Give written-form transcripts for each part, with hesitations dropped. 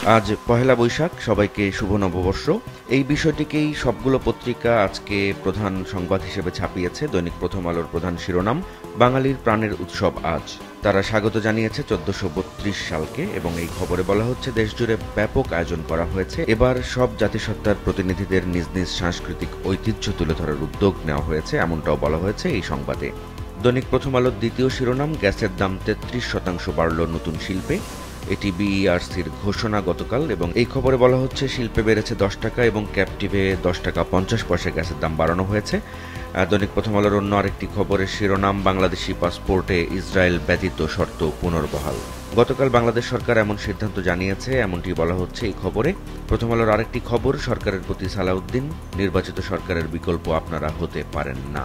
আজ পহেলা বৈশাখ, সবাইকে শুভ নববর্ষ। এই বিষয়টিকেই সবগুলো পত্রিকা আজকে প্রধান সংবাদ হিসেবে ছাপিয়েছে। দৈনিক প্রথম আলোর প্রধান শিরোনাম, বাঙালির প্রাণের উৎসব আজ। তারা স্বাগত জানিয়েছে 1432 সালকে এবং এই খবরে বলা হচ্ছে দেশজুড়ে ব্যাপক আয়োজন করা হয়েছে। এবার সব জাতিসত্তার প্রতিনিধিদের নিজ নিজ সাংস্কৃতিক ঐতিহ্য তুলে ধরার উদ্যোগ নেওয়া হয়েছে, এমনটাও বলা হয়েছে এই সংবাদে। দৈনিক প্রথম আলোর দ্বিতীয় শিরোনাম, গ্যাসের দাম 33% বাড়ল নতুন শিল্পে। এটি বিইআরসির ঘোষণা গতকাল এবং এই খবরে বলা হচ্ছে শিল্পে বেড়েছে 10 টাকা এবং ক্যাপটিভে 10 টাকা 50 পয়সা গ্যাসের দাম বাড়ানো হয়েছে। দৈনিক প্রথম আলোর অন্য আরেকটি খবরের শিরোনাম, বাংলাদেশি পাসপোর্টে ইসরায়েল ব্যতীত শর্ত পুনর্বহাল। গতকাল বাংলাদেশ সরকার এমন সিদ্ধান্ত জানিয়েছে, এমনটি বলা হচ্ছে এই খবরে। প্রথম আলোর আরেকটি খবর, সরকারের প্রতি সালাউদ্দিন, নির্বাচিত সরকারের বিকল্প আপনারা হতে পারেন না।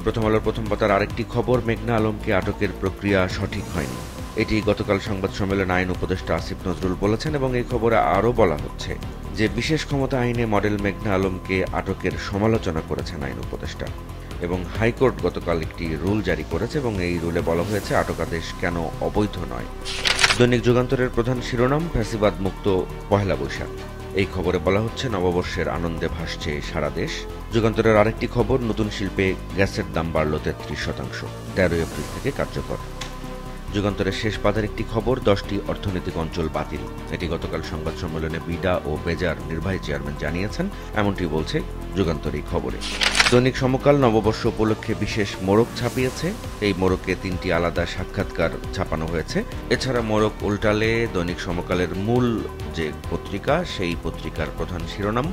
প্রথম আলোর প্রথম পাতার আরেকটি খবর, মেঘনা আলমকে আটকের প্রক্রিয়া সঠিক হয়নি। এটি গতকাল সংবাদ সম্মেলনে আইন উপদেষ্টা আসিফ নজরুল বলেছেন এবং এই খবরে আরও বলা হচ্ছে যে বিশেষ ক্ষমতা আইনে মডেল মেঘনা আলমকে আটকের সমালোচনা করেছেন আইন উপদেষ্টা এবং হাইকোর্ট গতকাল একটি রুল জারি করেছে এবং এই রুলে বলা হয়েছে আটকাদেশ কেন অবৈধ নয়। দৈনিক যুগান্তরের প্রধান শিরোনাম, ফ্যাসিবাদ মুক্ত পহেলা বৈশাখ। এই খবরে বলা হচ্ছে নববর্ষের আনন্দে ভাসছে সারা দেশ। যুগান্তরের আরেকটি খবর, নতুন শিল্পে গ্যাসের দাম বাড়ল 33%, 13 এপ্রিল থেকে কার্যকর। যুগান্তরের শেষ পাতার একটি খবর, 10টি অর্থনৈতিক অঞ্চল বাতিল। এটি গতকাল সংবাদ সম্মেলনে বিডা ও বেজার নির্বাহী চেয়ারম্যান জানিয়েছেন, এমনটি বলছে যুগান্তর এই খবরে। দৈনিক সমকাল নববর্ষ উপলক্ষে বিশেষ মোড়ক ছাপিয়েছে। এই মোড়কে 3টি আলাদা সাক্ষাৎকার ছাপানো হয়েছে। এছাড়া মোড়ক উল্টালে দৈনিক সমকালের মূল যে পত্রিকা, সেই পত্রিকার প্রধান শিরোনাম,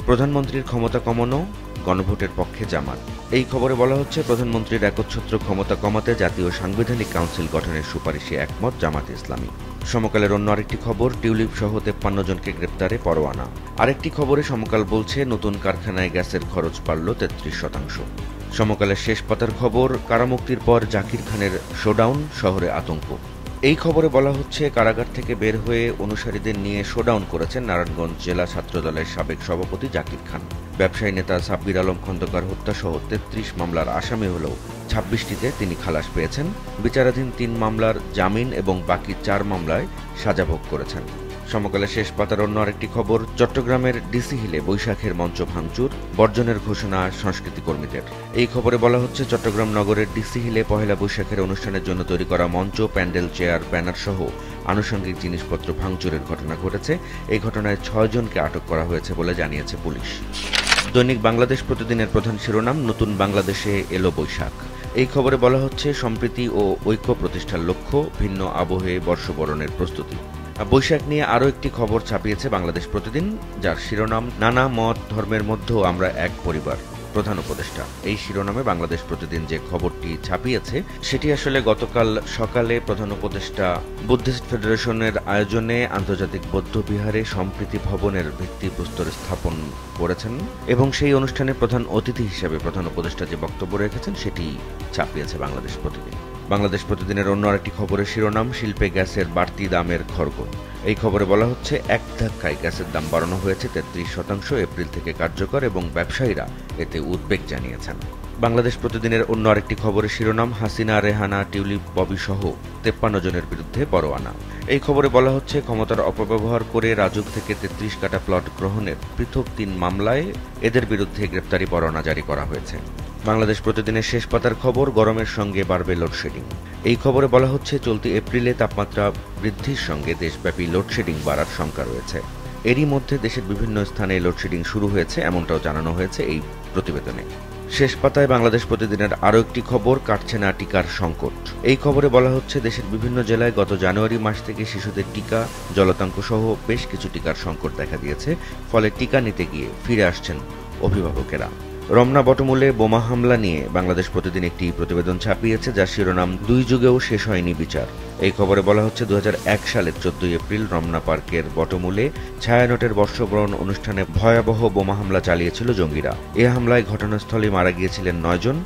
প্রধানমন্ত্রীর ক্ষমতা কমানো, গণভোটের পক্ষে জামাত। এই খবরে বলা হচ্ছে প্রধানমন্ত্রীর একচ্ছত্র ক্ষমতা কমাতে জাতীয় সাংবিধানিক কাউন্সিল গঠনের সুপারিশে একমত জামাত ইসলামী। সমকালের অন্য আরেকটি খবর, টিউলিপ সহ 53 জনকে গ্রেপ্তারে পরোয়ানা। আরেকটি খবরে সমকাল বলছে নতুন কারখানায় গ্যাসের খরচ বাড়ল 33%। সমকালের শেষ পাতার খবর, কারামুক্তির পর জাকির খানের শোডাউন, শহরে আতঙ্ক। এই খবরে বলা হচ্ছে কারাগার থেকে বের হয়ে অনুসারীদের নিয়ে শোডাউন করেছেন নারায়ণগঞ্জ জেলা ছাত্রদলের সাবেক সভাপতি জাকির খান। ব্যবসায়ী নেতা সাব্বির আলম খন্দকার হত্যাসহ 33 মামলার আসামি হলেও 26টিতে তিনি খালাস পেয়েছেন। বিচারাধীন 3 মামলার জামিন এবং বাকি 4 মামলায় সাজা ভোগ করেছেন। সমকালের শেষ পাতার অন্য আরেকটি খবর, চট্টগ্রামের ডিসি হিলে বৈশাখের মঞ্চ ভাঙচুর, বর্জনের ঘোষণা সংস্কৃতি কর্মীদের। এই খবরে বলা হচ্ছে চট্টগ্রাম নগরের ডিসি হিলে পহেলা বৈশাখের অনুষ্ঠানের জন্য তৈরি করা মঞ্চ, প্যান্ডেল, চেয়ার, ব্যানার সহ আনুষঙ্গিক জিনিসপত্র ভাঙচুরের ঘটনা ঘটেছে। এই ঘটনায় 6 জনকে আটক করা হয়েছে বলে জানিয়েছে পুলিশ। দৈনিক বাংলাদেশ প্রতিদিনের প্রধান শিরোনাম, নতুন বাংলাদেশে এলো বৈশাখ। এই খবরে বলা হচ্ছে সম্প্রীতি ও ঐক্য প্রতিষ্ঠার লক্ষ্য, ভিন্ন আবহে বর্ষবরণের প্রস্তুতি। বৈশাখ নিয়ে আরও একটি খবর ছাপিয়েছে বাংলাদেশ প্রতিদিন, যার শিরোনাম, নানা মত ধর্মের মধ্যেও আমরা এক পরিবার, প্রধান উপদেষ্টা। এই শিরোনামে বাংলাদেশ প্রতিদিন যে খবরটি ছাপিয়েছে সেটি আসলে গতকাল সকালে প্রধান উপদেষ্টা বুদ্ধিস্ট ফেডারেশনের আয়োজনে আন্তর্জাতিক বৌদ্ধ বিহারে সম্প্রীতি ভবনের ভিত্তিপ্রস্তর স্থাপন করেছেন এবং সেই অনুষ্ঠানে প্রধান অতিথি হিসেবে প্রধান উপদেষ্টা যে বক্তব্য রেখেছেন সেটি ছাপিয়েছে বাংলাদেশ প্রতিদিন। বাংলাদেশ প্রতিদিনের অন্য আরেকটি খবরের শিরোনাম, শিল্পে গ্যাসের বাড়তি দামের খড়গ। এই খবরে বলা হচ্ছে এক ধাক্কায় গ্যাসের দাম বাড়ানো হয়েছে 33%, এপ্রিল থেকে কার্যকর এবং ব্যবসায়ীরা এতে উদ্বেগ জানিয়েছেন। বাংলাদেশ প্রতিদিনের অন্য আরেকটি খবরের শিরোনাম, হাসিনা, রেহানা, টিউলিপ, ববি সহ 53 জনের বিরুদ্ধে পরোয়ানা। এই খবরে বলা হচ্ছে ক্ষমতার অপব্যবহার করে রাজুক থেকে 33 কাঠা প্লট গ্রহণের পৃথক 3 মামলায় এদের বিরুদ্ধে গ্রেপ্তারি পরোয়ানা জারি করা হয়েছে। বাংলাদেশ প্রতিদিনের শেষ পাতার খবর, গরমের সঙ্গে বাড়বে লোডশেডিং। এই খবরে বলা হচ্ছে চলতি এপ্রিলে তাপমাত্রা বৃদ্ধির সঙ্গে দেশব্যাপী লোডশেডিং বাড়ার শঙ্কা রয়েছে। এরই মধ্যে দেশের বিভিন্ন স্থানে লোডশেডিং শুরু হয়েছে, এমনটাও জানানো হয়েছে এই প্রতিবেদনে। শেষ পাতায় বাংলাদেশ প্রতিদিনের আরও একটি খবর, কাটছে না টিকার সংকট। এই খবরে বলা হচ্ছে দেশের বিভিন্ন জেলায় গত জানুয়ারি মাস থেকে শিশুদের টিকা, জলাতঙ্ক সহ বেশ কিছু টিকার সংকট দেখা দিয়েছে। ফলে টিকা নিতে গিয়ে ফিরে আসছেন অভিভাবকেরা। রমনা বটমূলে বোমা হামলা নিয়ে বাংলাদেশ প্রতিদিন একটি প্রতিবেদন ছাপিয়েছে, যার শিরোনাম, 2 যুগেও শেষ হয়নি বিচার। এই খবরে বলা হচ্ছে 2001 সালের 14 এপ্রিল রমনা পার্কের বটমূলে ছায়ানটের বর্ষবরণ অনুষ্ঠানে ভয়াবহ বোমা হামলা চালিয়েছিল জঙ্গিরা। এ হামলায় ঘটনাস্থলে মারা গিয়েছিলেন 9 জন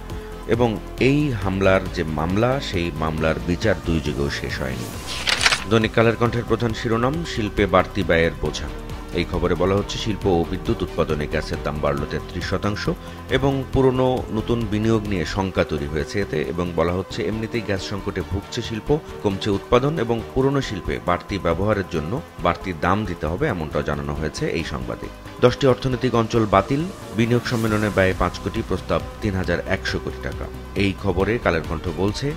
এবং এই হামলার যে মামলা, সেই মামলার বিচার 2 যুগেও শেষ হয়নি। দৈনিক কালের কণ্ঠের প্রধান শিরোনাম, শিল্পে বাড়তি ব্যয়ের বোঝা। এই খবরে বলা হচ্ছে শিল্প ও বিদ্যুৎ উৎপাদনে গ্যাসের দাম বাড়ল 33% এবং পুরনো নতুন বিনিয়োগ নিয়ে শঙ্কা তৈরি হয়েছে এতে, এবং বলা হচ্ছে এমনিতেই গ্যাস সংকটে ভুগছে শিল্প, কমছে উৎপাদন এবং পুরনো শিল্পে বাড়তি ব্যবহারের জন্য বাড়তি দাম দিতে হবে, এমনটাও জানানো হয়েছে এই সংবাদে। 10টি অর্থনৈতিক অঞ্চল বাতিল, বিনিয়োগ সম্মেলনে ব্যয় 5 কোটি, প্রস্তাব 3100 কোটি টাকা। এই খবরে কালের কণ্ঠ বলছে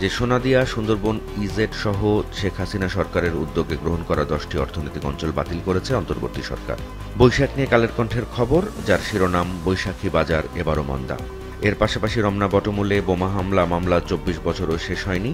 যে সোনাদিয়া, সুন্দরবন, ইজেড সহ শেখ হাসিনা সরকারের উদ্যোগে গ্রহণ করা 10টি অর্থনৈতিক অঞ্চল বাতিল করেছে অন্তর্বর্তী সরকার। বৈশাখ নিয়ে কালের কণ্ঠের খবর, যার শিরোনাম বৈশাখী বাজার এবারও মন্দা। এর পাশাপাশি রমনা বটমূলে বোমা হামলা মামলা 24 বছরও শেষ হয়নি,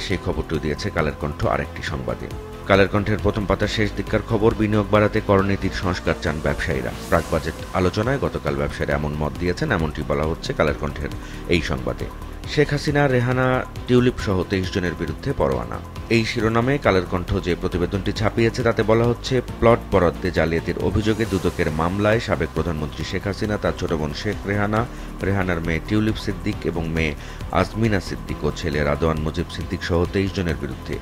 সেই খবরটিও দিয়েছে কালের কণ্ঠ আরেকটি সংবাদে। কালের কণ্ঠের প্রথম পাতার শেষ দিককার খবর, বিনিয়োগ বাড়াতে করনীতির সংস্কার চান ব্যবসায়ীরা। প্রাক বাজেট আলোচনায় গতকাল ব্যবসায়ীরা এমন মত দিয়েছেন, এমনটি বলা হচ্ছে কালের কণ্ঠের এই সংবাদে। শেখ হাসিনা, রেহানা, টিউলিপ সহ 23 জনের বিরুদ্ধে পরোয়ানা। এই শিরোনামে কালের কণ্ঠ যে প্রতিবেদনটি ছাপিয়েছে তাতে বলা হচ্ছে প্লট বরাদ্দে জালিয়াতির অভিযোগে দুদকের মামলায় সাবেক প্রধানমন্ত্রী শেখ হাসিনা, তার ছোট বোন শেখ রেহানা, রেহানার মেয়ে টিউলিপ সিদ্দিক এবং মেয়ে আজমিনা সিদ্দিক ও ছেলে রাদওয়ান মুজিব সিদ্দিক সহ 23 জনের বিরুদ্ধে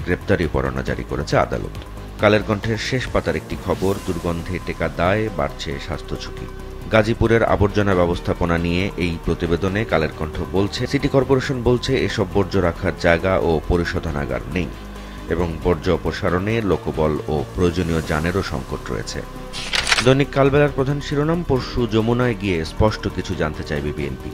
গ্রেপ্তারি পরোয়ানা জারি করেছে আদালত। কালের কণ্ঠের শেষ পাতার একটি খবর, দুর্গন্ধে টেকা দায়, বাড়ছে স্বাস্থ্য ঝুঁকি। গাজীপুরের আবর্জনা ব্যবস্থাপনা নিয়ে এই প্রতিবেদনে কালের কণ্ঠ বলছে সিটি কর্পোরেশন বলছে এসব বর্জ্য রাখার জায়গা ও পরিশোধনাগার নেই এবং বর্জ্য অপসারণে লোকবল ও প্রয়োজনীয় যানেরও সংকট রয়েছে। দৈনিক কালবেলার প্রধান শিরোনাম, পরশু যমুনায় গিয়ে স্পষ্ট কিছু জানতে চাইবে বিএনপি।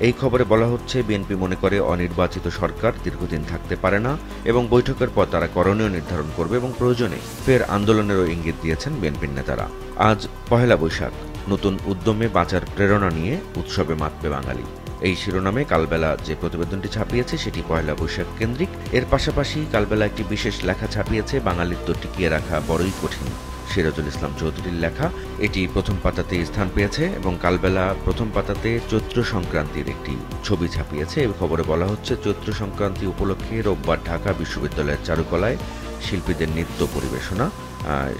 এই খবরে বলা হচ্ছে বিএনপি মনে করে অনির্বাচিত সরকার দীর্ঘদিন থাকতে পারে না এবং বৈঠকের পর তারা করণীয় নির্ধারণ করবে এবং প্রয়োজনে ফের আন্দোলনেরও ইঙ্গিত দিয়েছেন বিএনপির নেতারা। আজ পহেলা বৈশাখ, নতুন উদ্যমে বাঁচার প্রেরণা নিয়ে উৎসবে মাতবে বাঙালি। এই শিরোনামে কালবেলা যে প্রতিবেদনটি ছাপিয়েছে সেটি পহেলা বৈশাখ কেন্দ্রিক। এর পাশাপাশি কালবেলা একটি বিশেষ লেখা ছাপিয়েছে, বাঙালিত্ব টিকিয়ে রাখা বড়ই কঠিন, সিরাজুল ইসলাম চৌধুরীর লেখা। এটি প্রথম পাতাতে স্থান পেয়েছে এবং কালবেলা প্রথম পাতাতে চৈত্র সংক্রান্তির একটি ছবি ছাপিয়েছে। এই খবরে বলা হচ্ছে চৈত্র সংক্রান্তি উপলক্ষে রোববার ঢাকা বিশ্ববিদ্যালয়ের চারুকলায় শিল্পীদের নৃত্য পরিবেশনা,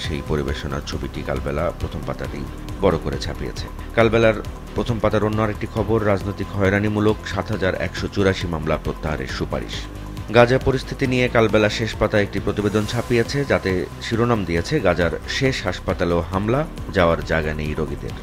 সেই পরিবেশনার ছবিটি কালবেলা প্রথম পাতাতেই বড় করে ছাপিয়েছে। কালবেলার প্রথম পাতার অন্য আরেকটি খবর, রাজনৈতিক হয়রানিমূলক ৭,১৮৪ মামলা প্রত্যাহারের সুপারিশ। গাজা পরিস্থিতি নিয়ে কালবেলা শেষ পাতায় একটি প্রতিবেদন ছাপিয়েছে, যাতে শিরোনাম দিয়েছে গাজার শেষ হাসপাতালেও হামলা, যাওয়ার জায়গা নেই রোগীদের।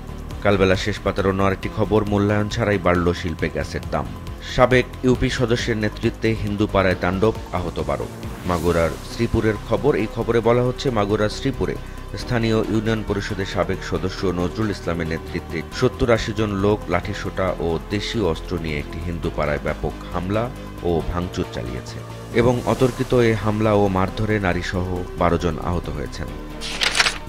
কালবেলা শেষ পাতার অন্য আরেকটি খবর, মূল্যায়ন ছাড়াই বাড়ল শিল্পে গ্যাসের দাম। সাবেক ইউপি সদস্যের নেতৃত্বে হিন্দু পাড়ায় তাণ্ডব, আহত 12। মাগুরার শ্রীপুরের খবর, এই খবরে বলা হচ্ছে মাগুরার শ্রীপুরে স্থানীয় ইউনিয়ন পরিষদের সাবেক সদস্য নজরুল ইসলামের নেতৃত্বে 70-80 জন লোক লাঠিসোঁটা ও দেশীয় অস্ত্র নিয়ে একটি হিন্দু পাড়ায় ব্যাপক হামলা ও ভাঙচুর চালিয়েছে এবং অতর্কিত এই হামলা ও মারধরে নারীসহ 12 জন আহত হয়েছেন।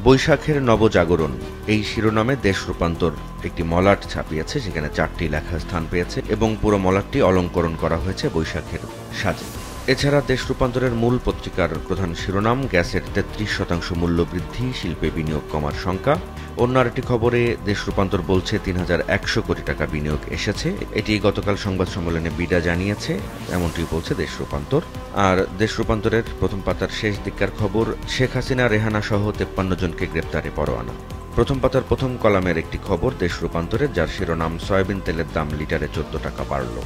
বৈশাখের নবজাগরণ, এই শিরোনামে দেশ রূপান্তর একটি মলাট ছাপিয়েছে, সেখানে 4টি লেখা স্থান পেয়েছে এবং পুরো মলাটটি অলঙ্করণ করা হয়েছে বৈশাখের সাজে। এছাড়া দেশ রূপান্তরের মূল পত্রিকার প্রধান শিরোনাম, গ্যাসের 33% মূল্য বৃদ্ধি, শিল্পে বিনিয়োগ কমার শঙ্কা। অন্য আরেকটি খবরে দেশ রূপান্তর বলছে 3100 কোটি টাকা বিনিয়োগ এসেছে, এটি গতকাল সংবাদ সম্মেলনে বিডা জানিয়েছে, এমনটি বলছে দেশ রূপান্তর। আর দেশ রূপান্তরের প্রথম পাতার শেষ দিককার খবর, শেখ হাসিনা, রেহানা সহ 53 জনকে গ্রেপ্তারে পরোয়ানা। প্রথম পাতার প্রথম কলামের একটি খবর দেশ রূপান্তরের, যার শিরোনাম সয়াবিন তেলের দাম লিটারে 14 টাকা বাড়ল।